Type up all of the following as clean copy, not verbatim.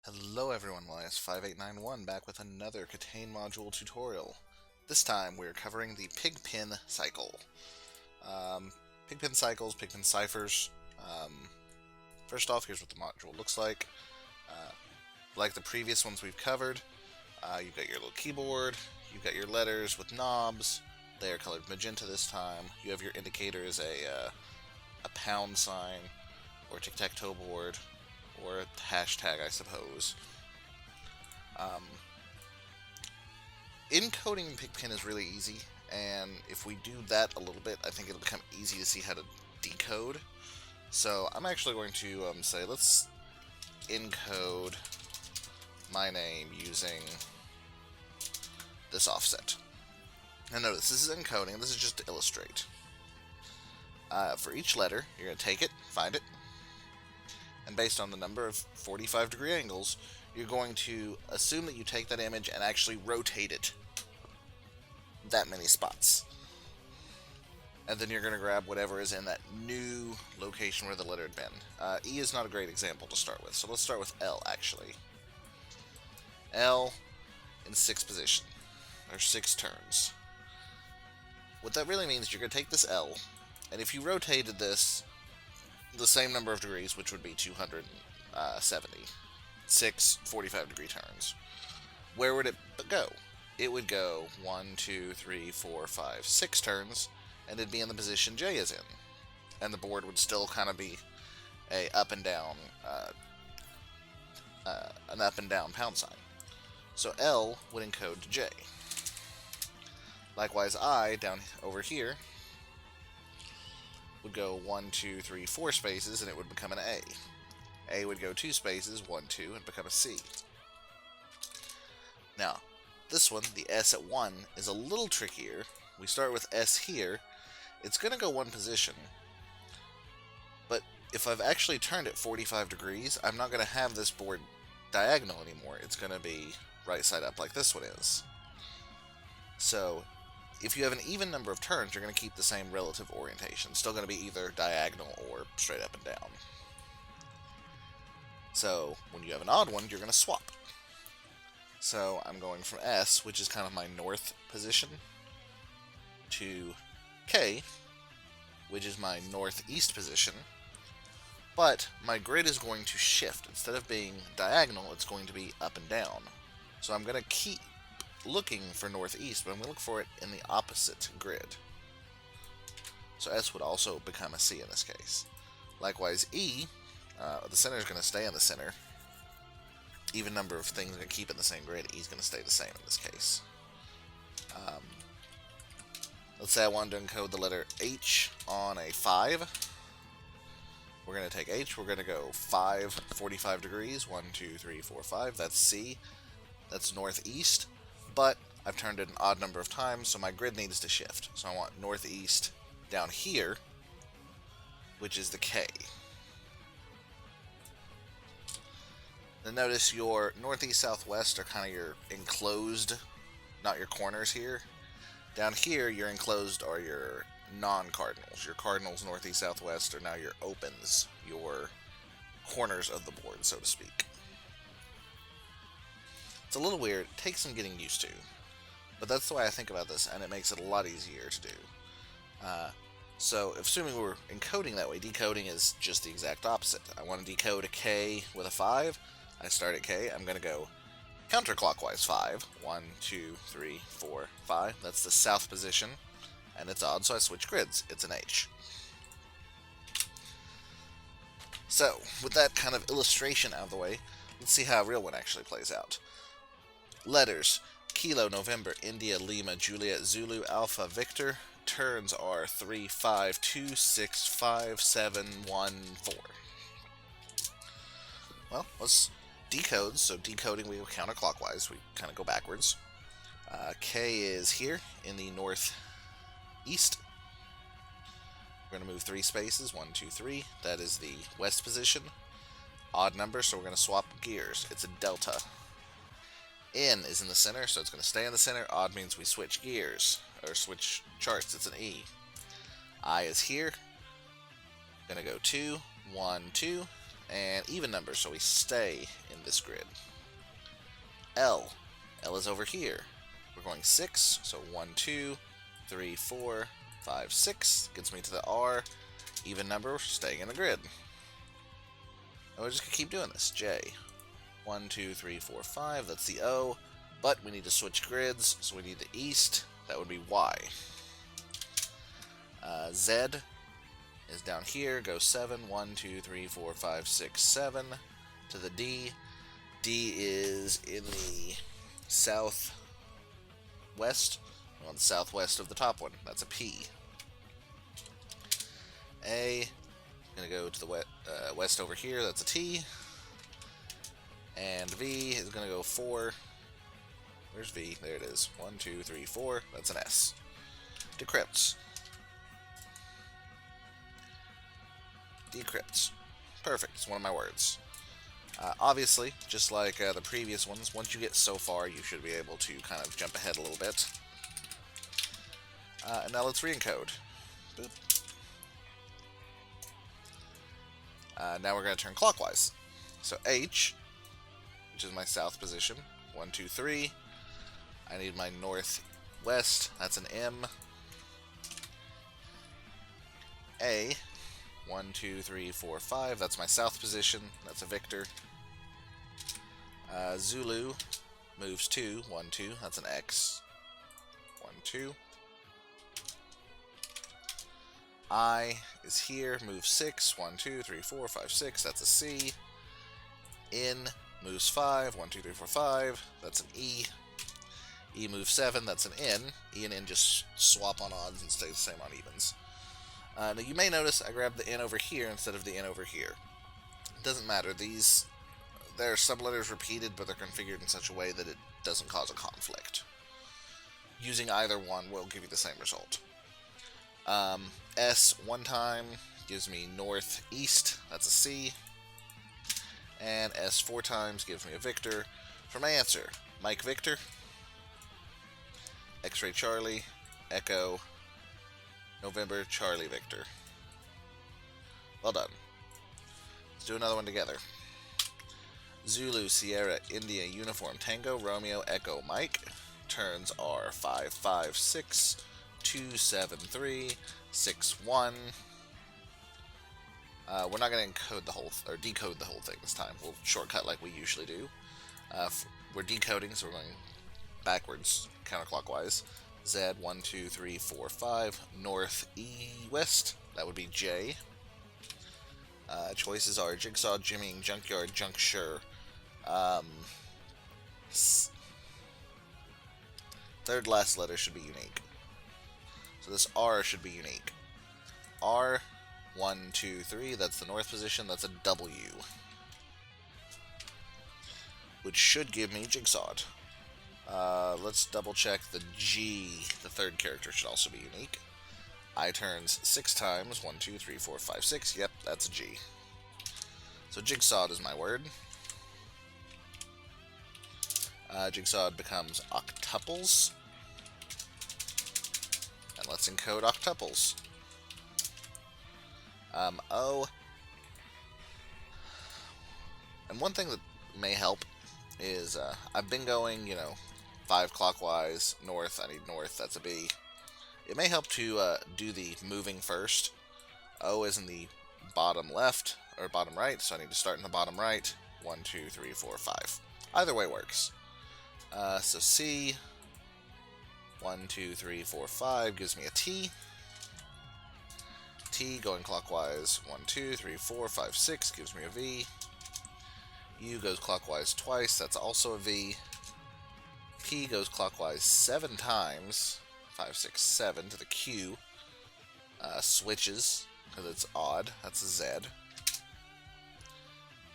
Hello everyone, YS5891 back with another KTANE module tutorial. This time we're covering the Pigpen Cycle. Pigpen Cycles, Pigpen Ciphers. First off, here's what the module looks like. Like the previous ones we've covered, you've got your little keyboard, you've got your letters with knobs. They are colored magenta this time. You have your indicator as a pound sign, or tic-tac-toe board, or a hashtag, I suppose. Encoding Pigpen is really easy, and if we do that a little bit, I think it'll become easy to see how to decode. So I'm actually going to say, let's encode my name using this offset. Now notice, this is encoding, this is just to illustrate. For each letter, you're going to take it, find it, and based on the number of 45-degree angles, you're going to assume that you take that image and actually rotate it that many spots. And then you're going to grab whatever is in that new location where the letter had been. E is not a great example to start with, so let's start with L, actually. L in 6th position, or 6 turns. What that really means is you're going to take this L, and if you rotated this the same number of degrees, which would be 270, 6 45-degree turns, where would it go? It would go 1, 2, 3, 4, 5, 6 turns, and it'd be in the position J is in. And the board would still kind of be a up and down, an up and down pound sign. So L would encode to J. Likewise, I, down over here, would go 1, 2, 3, 4 spaces, and it would become an A. A would go 2 spaces, 1, 2, and become a C. Now, this one, the S at 1, is a little trickier. We start with S here. It's going to go 1 position, but if I've actually turned it 45 degrees, I'm not going to have this board diagonal anymore. It's going to be right side up like this one is. So, if you have an even number of turns, you're going to keep the same relative orientation. It's still going to be either diagonal or straight up and down. So, when you have an odd one, you're going to swap. So, I'm going from S, which is kind of my north position, to K, which is my northeast position. But my grid is going to shift. Instead of being diagonal, it's going to be up and down. So, I'm going to keep looking for northeast, but I'm going to look for it in the opposite grid. So S would also become a C in this case. Likewise, E, the center is going to stay in the center. Even number of things are going to keep in the same grid. E is going to stay the same in this case. Let's say I wanted to encode the letter H on a 5. We're going to take H, we're going to go 5 45 degrees. 1, 2, 3, 4, 5. That's C. That's northeast. But I've turned it an odd number of times, so my grid needs to shift. So I want northeast down here, which is the K. Then notice your northeast, southwest are kind of your enclosed, not your corners here. Down here, your enclosed are your non-cardinals. Your cardinals, northeast, southwest, are now your opens, your corners of the board, so to speak. It's a little weird, it takes some getting used to, but that's the way I think about this, and it makes it a lot easier to do. So, assuming we're encoding that way, decoding is just the exact opposite. I want to decode a K with a 5, I start at K, I'm going to go counterclockwise 5, 1, 2, 3, 4, 5, that's the south position, and it's odd, so I switch grids, it's an H. So, with that kind of illustration out of the way, let's see how a real one actually plays out. Letters: Kilo, November, India, Lima, Juliet, Zulu, Alpha, Victor. Turns are 3, 5, 2, 6, 5, 7, 1, 4. Well, let's decode. So decoding, we go counterclockwise. We kind of go backwards. K is here in the northeast. We're going to move 3 spaces. 1, 2, 3. That is the west position. Odd number, so we're going to swap gears. It's a delta. N is in the center, so it's going to stay in the center. Odd means we switch gears, or switch charts. It's an E. I is here. Going to go 2, 1, 2. and even numbers, so we stay in this grid. L. L is over here. We're going 6, so 1, 2, 3, 4, 5, 6. Gets me to the R. Even number, staying in the grid. And we're just going to keep doing this. J. 1, 2, 3, 4, 5. That's the O. But we need to switch grids, so we need the east. That would be Y. Z is down here. Go 7. 1, 2, 3, 4, 5, 6, 7. To the D. D is in the southwest. On the southwest of the top one. That's a P. A. Going to go to the west over here. That's a T. And V is going to go 4. Where's V? There it is. 1, 2, 3, 4. That's an S. Decrypts. Decrypts. Perfect. It's one of my words. Obviously, just like the previous ones, once you get so far, you should be able to kind of jump ahead a little bit. And now let's re-encode. Boop. Now we're going to turn clockwise. So H, which is my south position. 1, 2, 3. I need my northwest. That's an M. A. 1, 2, 3, 4, 5. That's my south position. That's a Victor. Zulu moves 2. 1, 2. That's an X. 1, 2. I is here. Moves 6. 1, 2, 3, 4, 5, 6. That's a C. N moves 5. 1, 2, 3, 4, 5. That's an E. E moves 7. That's an N. E and N just swap on odds and stay the same on evens. Now you may notice I grabbed the N over here instead of the N over here. It doesn't matter. There are some letters repeated, but they're configured in such a way that it doesn't cause a conflict. Using either one will give you the same result. S one time gives me northeast. That's a C. And S 4 times gives me a Victor. For my answer, Mike Victor, X-Ray Charlie, Echo, November Charlie Victor. Well done. Let's do another one together. Zulu Sierra India Uniform Tango Romeo Echo Mike. Turns are 5, 5, 6, 2, 7, 3, 6, 1. We're not going to encode the whole or decode the whole thing this time. We'll shortcut like we usually do. We're decoding, so we're going backwards, counterclockwise. Z 1, 2, 3, 4, 5. North, E, west. That would be J. Choices are Jigsaw, Jimmying, Junkyard, Juncture. Third last letter should be unique. So this R should be unique. R 1, 2, 3. That's the north position. That's a W, which should give me Jigsawed. Let's double check the G. The third character should also be unique. I turns 6 times. 1, 2, 3, 4, 5, 6. Yep, that's a G. So Jigsawed is my word. Jigsawed becomes octuples. And let's encode octuples. O. And one thing that may help is I've been going, 5 clockwise, north. I need north, that's a B. It may help to do the moving first. O is in the bottom left, or bottom right, so I need to start in the bottom right. 1, 2, 3, 4, 5. Either way works. So C, 1, 2, 3, 4, 5 gives me a T. T going clockwise, 1, 2, 3, 4, 5, 6 gives me a V. U goes clockwise twice, that's also a V. P goes clockwise 7 times, 5, 6, 7 to the Q. Switches, because it's odd, that's a Z.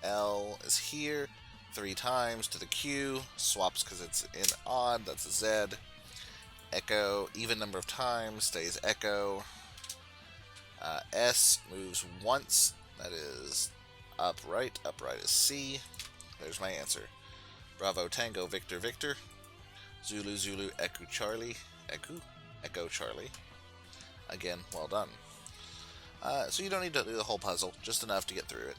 L is here, 3 times to the Q, swaps because it's in odd, that's a Z. Echo, even number of times, stays Echo. S moves once, that is upright, upright is C. There's my answer. Bravo, Tango, Victor, Victor. Zulu, Zulu, Echo, Charlie, Echo, Echo, Charlie. Again, well done. So you don't need to do the whole puzzle, just enough to get through it.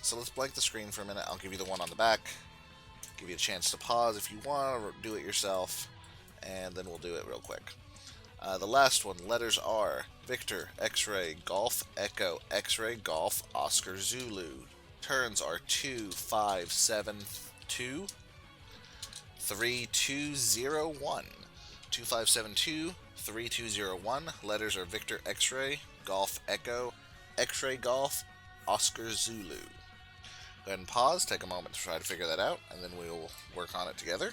So let's blank the screen for a minute. I'll give you the one on the back, give you a chance to pause if you want, or do it yourself, and then we'll do it real quick. The last one, letters are Victor, X-Ray, Golf, Echo, X-Ray, Golf, Oscar, Zulu. Turns are 2, 5, 7, 2, 3, 2, 0, 1. 2, 5, 7, 2, 3, 2, 0, 1. Letters are Victor, X-Ray, Golf, Echo, X-Ray, Golf, Oscar, Zulu. Go ahead and pause, take a moment to try to figure that out, and then we'll work on it together.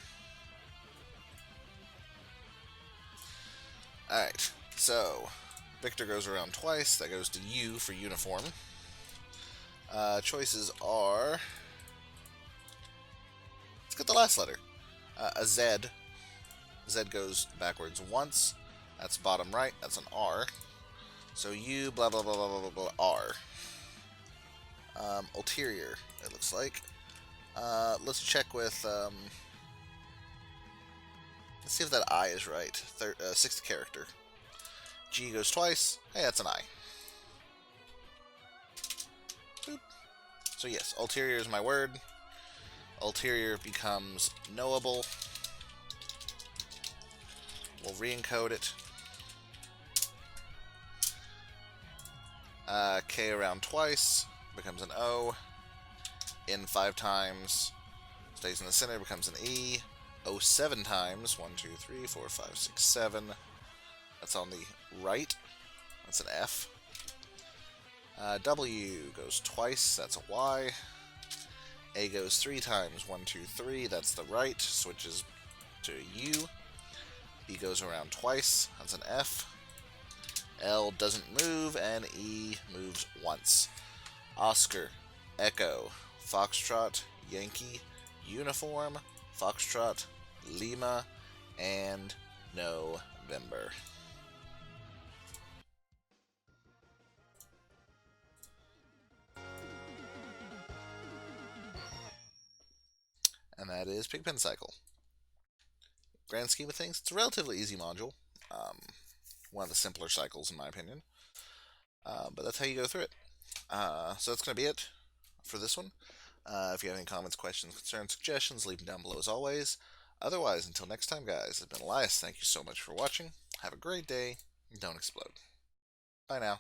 Alright, so Victor goes around twice. That goes to U for uniform. Choices are... Let's get the last letter. A Z. Z goes backwards once. That's bottom right. That's an R. So U, blah, blah, blah, blah, blah, blah, R. Ulterior, it looks like. Let's check with... let's see if that I is right. Sixth character. G goes twice. Hey, that's an I. Boop. So yes, ulterior is my word. Ulterior becomes knowable. We'll re-encode it. K around twice. Becomes an O. In 5 times. Stays in the center. Becomes an E. O 7 times. 1, 2, 3, 4, 5, 6, 7. That's on the right. That's an F. W goes twice. That's a Y. A goes 3 times. 1, 2, 3. That's the right. Switches to U. B goes around twice. That's an F. L doesn't move, and E moves once. Oscar, Echo, Foxtrot, Yankee, Uniform, Foxtrot, Lima, and November. And that is Pigpen Cycle. Grand scheme of things, it's a relatively easy module. One of the simpler cycles, in my opinion. But that's how you go through it. So that's going to be it for this one. If you have any comments, questions, concerns, suggestions, leave them down below as always. Otherwise, until next time, guys, it's been Elias. Thank you so much for watching. Have a great day. Don't explode. Bye now.